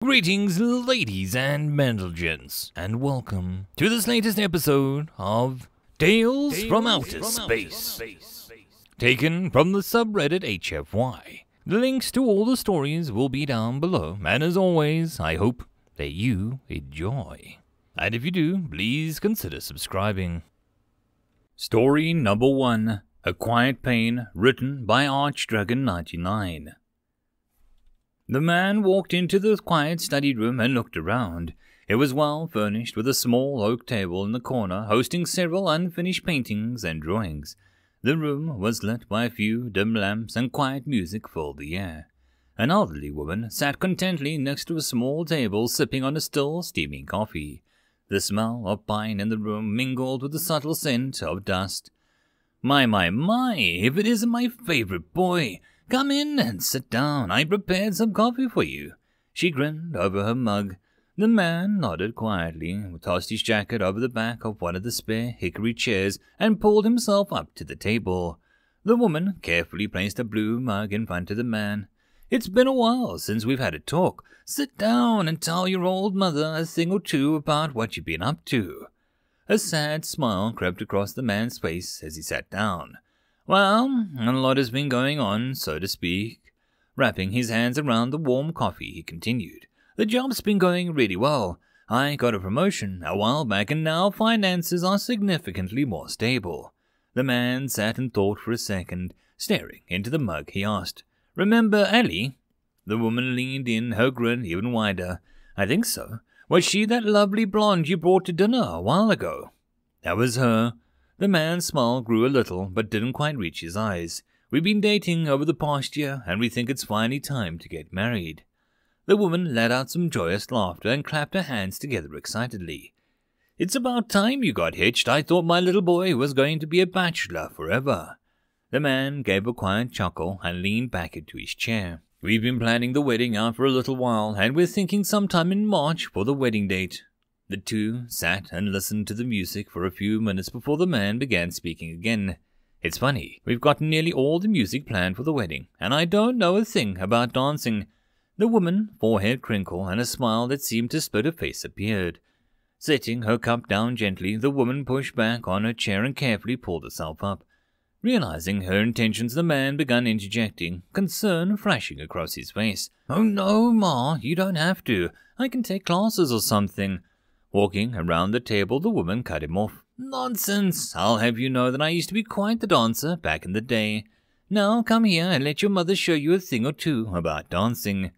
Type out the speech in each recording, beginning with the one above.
Greetings, ladies and gents, and welcome to this latest episode of Tales from Outer Space, taken from the subreddit HFY. The links to all the stories will be down below, and as always, I hope that you enjoy. And if you do, please consider subscribing. Story number 1, A Quiet Pain, written by Archdragon99. The man walked into the quiet study room and looked around. It was well furnished with a small oak table in the corner hosting several unfinished paintings and drawings. The room was lit by a few dim lamps and quiet music filled the air. An elderly woman sat contentedly next to a small table sipping on a still steaming coffee. The smell of pine in the room mingled with the subtle scent of dust. My, if it isn't my favorite boy! Come in and sit down. I prepared some coffee for you. She grinned over her mug. The man nodded quietly, tossed his jacket over the back of one of the spare hickory chairs, and pulled himself up to the table. The woman carefully placed a blue mug in front of the man. It's been a while since we've had a talk. Sit down and tell your old mother a thing or two about what you've been up to. A sad smile crept across the man's face as he sat down. Well, a lot has been going on, so to speak. Wrapping his hands around the warm coffee, he continued. The job's been going really well. I got a promotion a while back, and now finances are significantly more stable. The man sat and thought for a second. Staring into the mug, he asked, Remember Ellie? The woman leaned in, her grin even wider. I think so. Was she that lovely blonde you brought to dinner a while ago? That was her. The man's smile grew a little, but didn't quite reach his eyes. We've been dating over the past year, and we think it's finally time to get married. The woman let out some joyous laughter and clapped her hands together excitedly. It's about time you got hitched. I thought my little boy was going to be a bachelor forever. The man gave a quiet chuckle and leaned back into his chair. We've been planning the wedding out for a little while, and we're thinking sometime in March for the wedding date. The two sat and listened to the music for a few minutes before the man began speaking again. It's funny, we've got nearly all the music planned for the wedding, and I don't know a thing about dancing. The woman's forehead crinkled, and a smile that seemed to split her face appeared. Setting her cup down gently, the woman pushed back on her chair and carefully pulled herself up. Realizing her intentions, the man began interjecting, concern flashing across his face. Oh no, Ma, you don't have to. I can take classes or something. Walking around the table, the woman cut him off. Nonsense! I'll have you know that I used to be quite the dancer back in the day. Now come here and let your mother show you a thing or two about dancing.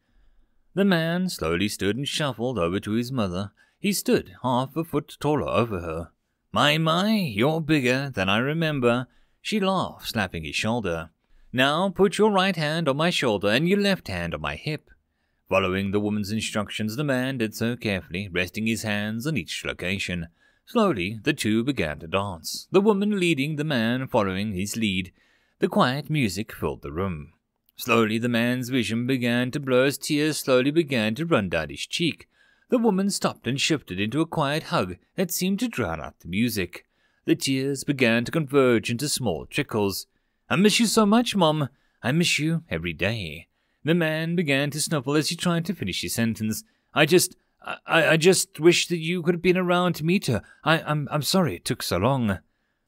The man slowly stood and shuffled over to his mother. He stood half a foot taller over her. My, you're bigger than I remember. She laughed, slapping his shoulder. Now put your right hand on my shoulder and your left hand on my hip. Following the woman's instructions, the man did so carefully, resting his hands on each location. Slowly, the two began to dance, the woman leading, the man following his lead. The quiet music filled the room. Slowly, the man's vision began to blur as tears slowly began to run down his cheek. The woman stopped and shifted into a quiet hug that seemed to drown out the music. The tears began to converge into small trickles. I miss you so much, Mom. I miss you every day. The man began to snuffle as he tried to finish his sentence. I just wish that you could have been around to meet her. I'm sorry it took so long.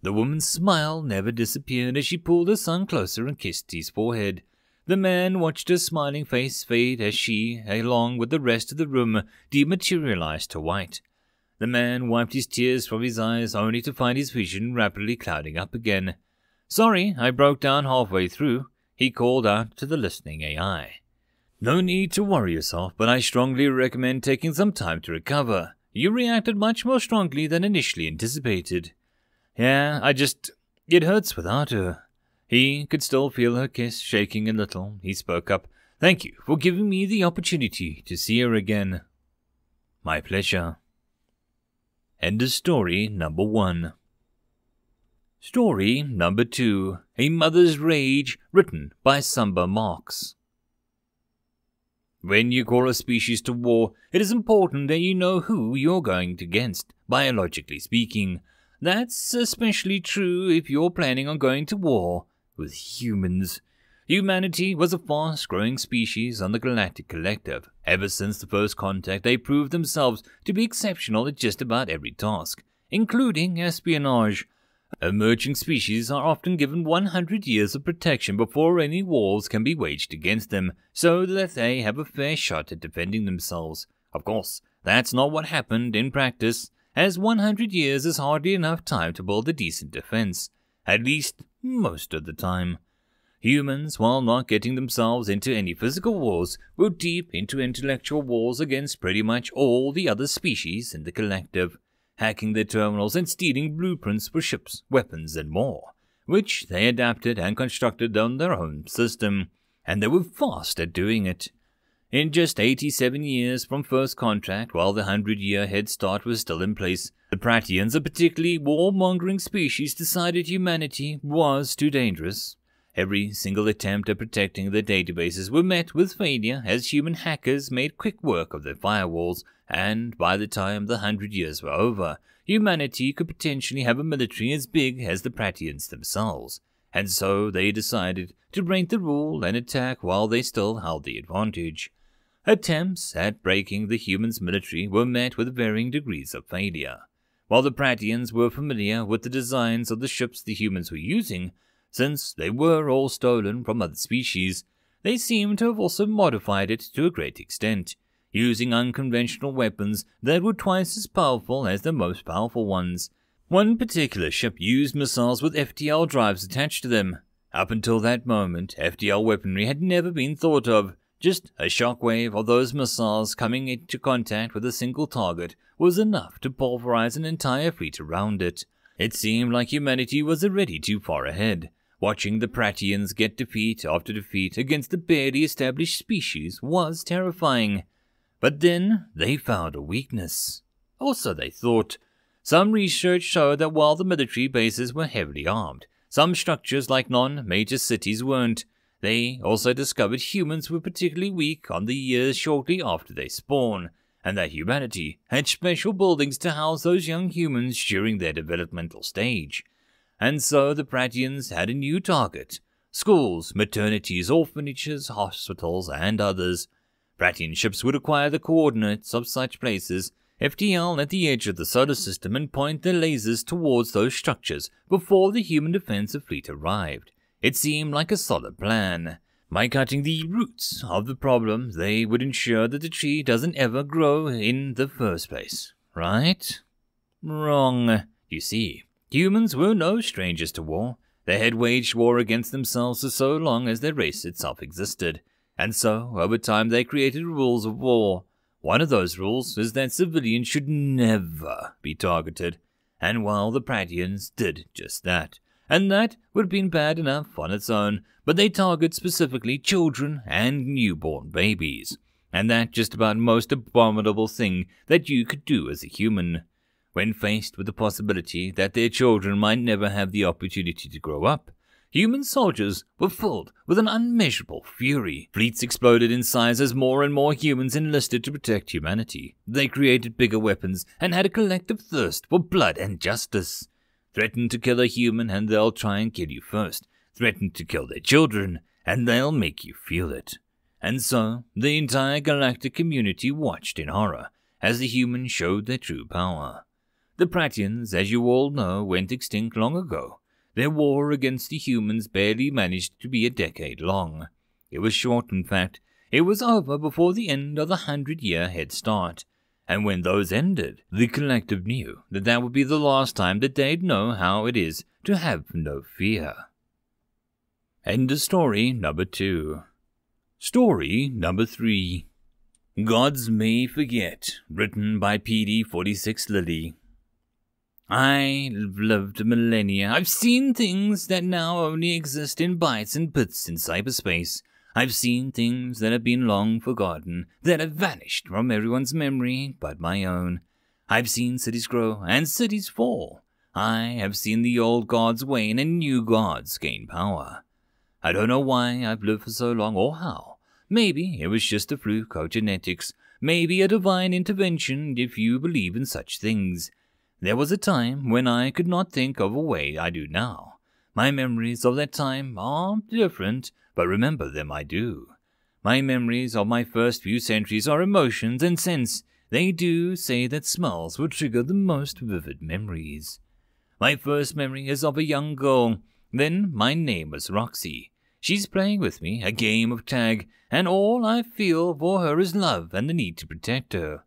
The woman's smile never disappeared as she pulled her son closer and kissed his forehead. The man watched her smiling face fade as she, along with the rest of the room, dematerialized to white. The man wiped his tears from his eyes only to find his vision rapidly clouding up again. Sorry, I broke down halfway through. He called out to the listening AI. No need to worry yourself, but I strongly recommend taking some time to recover. You reacted much more strongly than initially anticipated. Yeah, it hurts without her. He could still feel her kiss shaking a little. He spoke up. Thank you for giving me the opportunity to see her again. My pleasure. End of story number 1. Story number 2, A Mother's Rage, written by Sumber Marks. When you call a species to war, it is important that you know who you're going against, biologically speaking. That's especially true if you're planning on going to war with humans. Humanity was a fast-growing species on the Galactic Collective. Ever since the first contact, they proved themselves to be exceptional at just about every task, including espionage. Emerging species are often given 100 years of protection before any wars can be waged against them, so that they have a fair shot at defending themselves. Of course, that's not what happened in practice, as 100 years is hardly enough time to build a decent defense, at least most of the time. Humans, while not getting themselves into any physical wars, were deep into intellectual wars against pretty much all the other species in the collective, hacking their terminals and stealing blueprints for ships, weapons, and more, which they adapted and constructed on their own system, and they were fast at doing it. In just 87 years from first contact, while the 100-year head start was still in place, the Prattians, a particularly warmongering species, decided humanity was too dangerous. Every single attempt at protecting their databases were met with failure, as human hackers made quick work of their firewalls, and by the time the 100 years were over, humanity could potentially have a military as big as the Prattians themselves, and so they decided to break the rule and attack while they still held the advantage. Attempts at breaking the humans' military were met with varying degrees of failure. While the Prattians were familiar with the designs of the ships the humans were using, since they were all stolen from other species, they seem to have also modified it to a great extent, using unconventional weapons that were twice as powerful as the most powerful ones. One particular ship used missiles with FTL drives attached to them. Up until that moment, FTL weaponry had never been thought of. Just a shockwave of those missiles coming into contact with a single target was enough to pulverize an entire fleet around it. It seemed like humanity was already too far ahead. Watching the Prattians get defeat after defeat against a barely established species was terrifying. But then they found a weakness. Or so they thought. Some research showed that while the military bases were heavily armed, some structures like non-major cities weren't. They also discovered humans were particularly weak on the years shortly after they spawn, and that humanity had special buildings to house those young humans during their developmental stage. And so the Prattians had a new target: schools, maternities, orphanages, hospitals, and others. Prattian ships would acquire the coordinates of such places, FTL at the edge of the solar system, and point their lasers towards those structures before the human defensive fleet arrived. It seemed like a solid plan. By cutting the roots of the problem, they would ensure that the tree doesn't ever grow in the first place. Right? Wrong. You see, humans were no strangers to war. They had waged war against themselves for so long as their race itself existed. And so, over time, they created rules of war. One of those rules is that civilians should never be targeted. And while the Prattians did just that, and that would have been bad enough on its own, but they target specifically children and newborn babies, and that just about most abominable thing that you could do as a human. When faced with the possibility that their children might never have the opportunity to grow up, human soldiers were filled with an unmeasurable fury. Fleets exploded in size as more and more humans enlisted to protect humanity. They created bigger weapons and had a collective thirst for blood and justice. Threaten to kill a human and they'll try and kill you first. Threaten to kill their children and they'll make you feel it. And so, the entire galactic community watched in horror as the humans showed their true power. The Prattians, as you all know, went extinct long ago. Their war against the humans barely managed to be a decade long. It was short, in fact. It was over before the end of the 100-year head start. And when those ended, the collective knew that that would be the last time that they'd know how it is to have no fear. End of story number 2. Story number 3. Gods May Forget, written by PD46 Lily. I've lived millennia. I've seen things that now only exist in bytes and bits in cyberspace. I've seen things that have been long forgotten, that have vanished from everyone's memory but my own. I've seen cities grow and cities fall. I have seen the old gods wane and new gods gain power. I don't know why I've lived for so long or how. Maybe it was just a fluke of genetics. Maybe a divine intervention if you believe in such things. There was a time when I could not think of a way I do now. My memories of that time are different, but remember them I do. My memories of my first few centuries are emotions and scents. They do say that smells will trigger the most vivid memories. My first memory is of a young girl. Then my name was Roxy. She's playing with me, a game of tag, and all I feel for her is love and the need to protect her.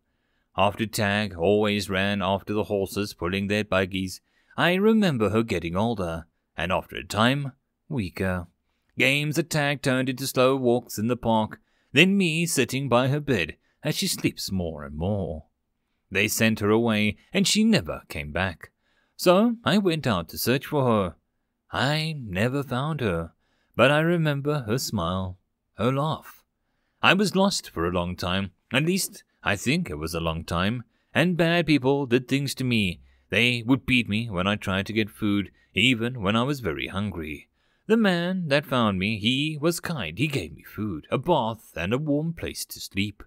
After tag always ran after the horses pulling their buggies, I remember her getting older, and after a time, weaker. Games at tag turned into slow walks in the park, then me sitting by her bed as she sleeps more and more. They sent her away, and she never came back. So I went out to search for her. I never found her, but I remember her smile, her laugh. I was lost for a long time, at least I think it was a long time, and bad people did things to me. They would beat me when I tried to get food, even when I was very hungry. The man that found me, he was kind. He gave me food, a bath, and a warm place to sleep.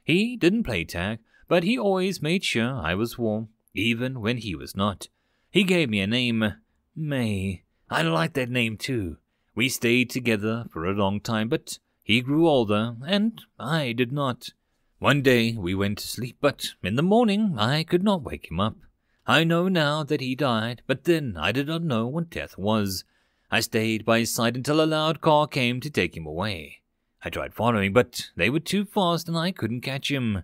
He didn't play tag, but he always made sure I was warm, even when he was not. He gave me a name, May. I liked that name too. We stayed together for a long time, but he grew older, and I did not. One day we went to sleep, but in the morning I could not wake him up. I know now that he died, but then I did not know what death was. I stayed by his side until a loud car came to take him away. I tried following, but they were too fast and I couldn't catch him.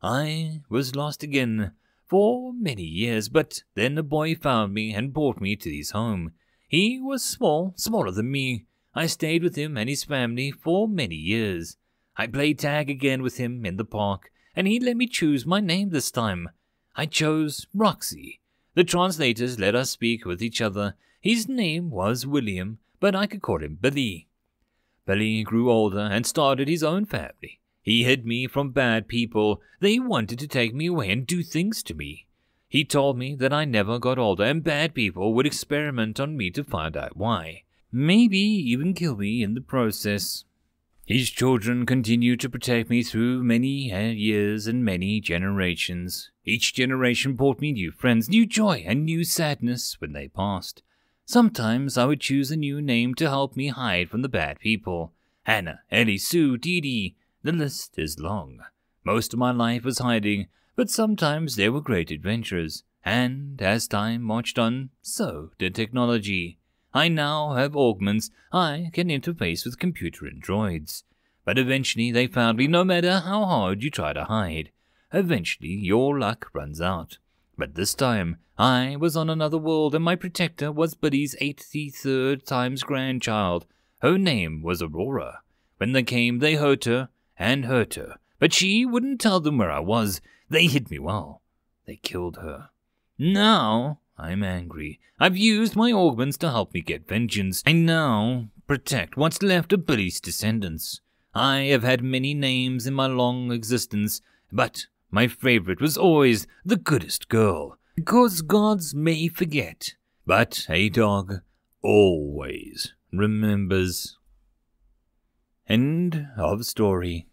I was lost again for many years, but then a boy found me and brought me to his home. He was small, smaller than me. I stayed with him and his family for many years. I played tag again with him in the park, and he let me choose my name this time. I chose Roxy. The translators let us speak with each other. His name was William, but I could call him Billy. Billy grew older and started his own family. He hid me from bad people. They wanted to take me away and do things to me. He told me that I never got older and bad people would experiment on me to find out why. Maybe even kill me in the process. His children continued to protect me through many years and many generations. Each generation brought me new friends, new joy, and new sadness when they passed. Sometimes I would choose a new name to help me hide from the bad people. Hannah, Ellie, Sue, Dee Dee. The list is long. Most of my life was hiding, but sometimes there were great adventures. And as time marched on, so did technology. I now have augments. I can interface with computer and droids. But eventually they found me no matter how hard you try to hide. Eventually your luck runs out. But this time, I was on another world and my protector was Buddy's 83rd times grandchild. Her name was Aurora. When they came, they hurt her, but she wouldn't tell them where I was. They hid me well. They killed her. Now, I'm angry. I've used my augments to help me get vengeance. I now protect what's left of Buddy's descendants. I have had many names in my long existence, but my favorite was always the goodest girl, because gods may forget, but a dog always remembers. End of story.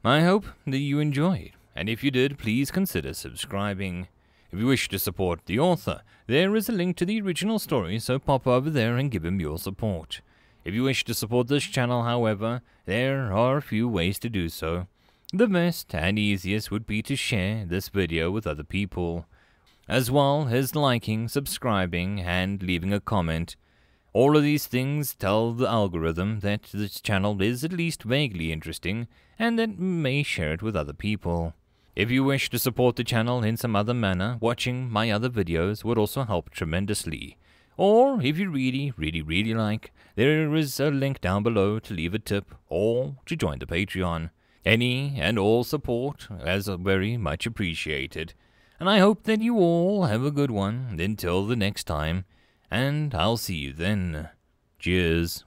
I hope that you enjoyed, and if you did, please consider subscribing. If you wish to support the author, there is a link to the original story, so pop over there and give him your support. If you wish to support this channel, however, there are a few ways to do so. The best and easiest would be to share this video with other people, as well as liking, subscribing, and leaving a comment. All of these things tell the algorithm that this channel is at least vaguely interesting, and that may share it with other people. If you wish to support the channel in some other manner, watching my other videos would also help tremendously. Or, if you really like, there is a link down below to leave a tip or to join the Patreon. Any and all support is very much appreciated. And I hope that you all have a good one until the next time, and I'll see you then. Cheers.